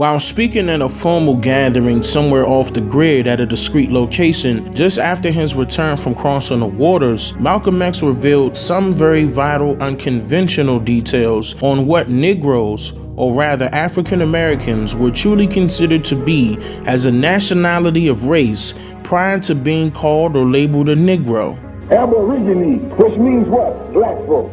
While speaking at a formal gathering somewhere off the grid at a discreet location, just after his return from crossing the waters, Malcolm X revealed some very vital, unconventional details on what Negroes, or rather African Americans, were truly considered to be as a nationality of race prior to being called or labeled a Negro. Aborigine, which means what? Black folks.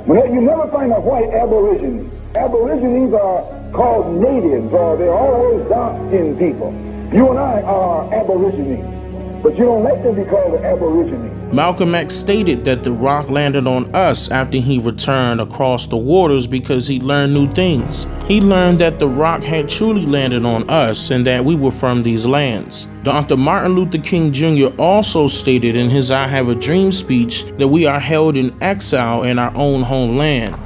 You never find a white aborigine. Aborigines are called natives, or they're always dark-skinned people. You and I are aborigines, but you don't like to be called an aborigine. Malcolm X stated that the rock landed on us after he returned across the waters because he learned new things. He learned that the rock had truly landed on us and that we were from these lands. Dr. Martin Luther King Jr. also stated in his I Have a Dream speech that we are held in exile in our own homeland.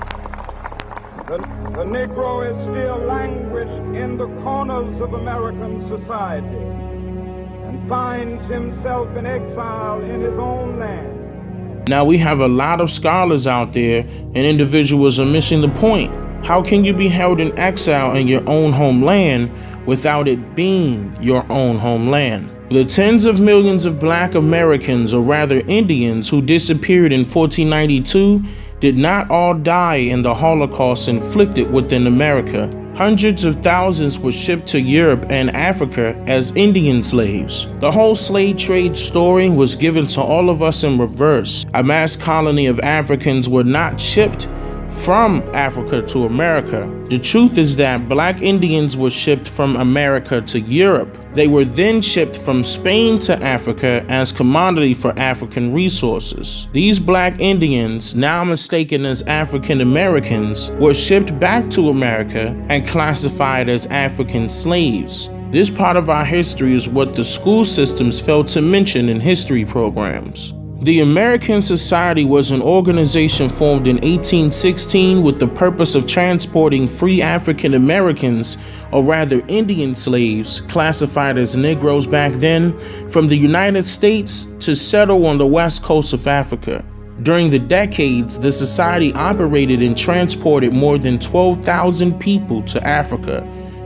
The Negro is still languished in the corners of American society and finds himself in exile in his own land. Now we have a lot of scholars out there and individuals are missing the point. How can you be held in exile in your own homeland without it being your own homeland? The tens of millions of Black Americans, or rather Indians, who disappeared in 1492 did not all die in the Holocaust inflicted within America. Hundreds of thousands were shipped to Europe and Africa as Indian slaves. The whole slave trade story was given to all of us in reverse. A mass colony of Africans were not shipped from Africa to America. The truth is that Black Indians were shipped from America to Europe. They were then shipped from Spain to Africa as commodity for African resources. These Black Indians, now mistaken as African Americans, were shipped back to America and classified as African slaves. This part of our history is what the school systems failed to mention in history programs. The American Society was an organization formed in 1816 with the purpose of transporting free African Americans, or rather Indian slaves, classified as Negroes back then, from the United States to settle on the west coast of Africa. During the decades, the society operated and transported more than 12,000 people to Africa,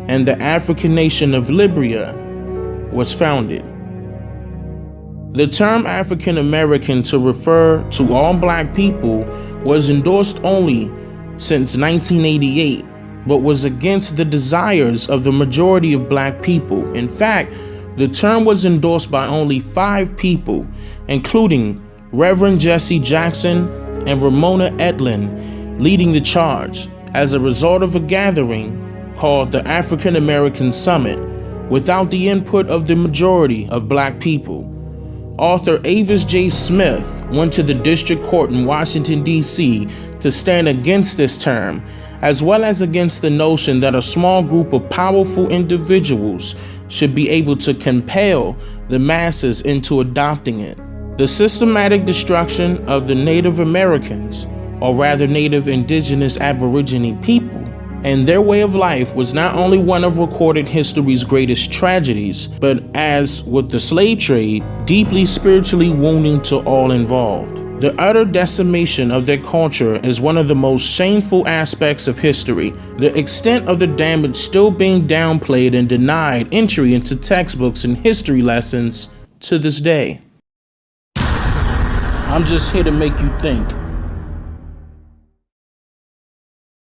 and the African nation of Liberia was founded. The term African American to refer to all Black people was endorsed only since 1988, but was against the desires of the majority of Black people. In fact, the term was endorsed by only 5 people, including Reverend Jesse Jackson and Ramona Edlin, leading the charge as a result of a gathering called the African American Summit, without the input of the majority of Black people. Author Avis J. Smith went to the district court in Washington, D.C. to stand against this term, as well as against the notion that a small group of powerful individuals should be able to compel the masses into adopting it. The systematic destruction of the Native Americans, or rather Native Indigenous Aborigine people, and their way of life was not only one of recorded history's greatest tragedies, but as with the slave trade, deeply spiritually wounding to all involved. The utter decimation of their culture is one of the most shameful aspects of history, the extent of the damage still being downplayed and denied entry into textbooks and history lessons to this day. I'm just here to make you think.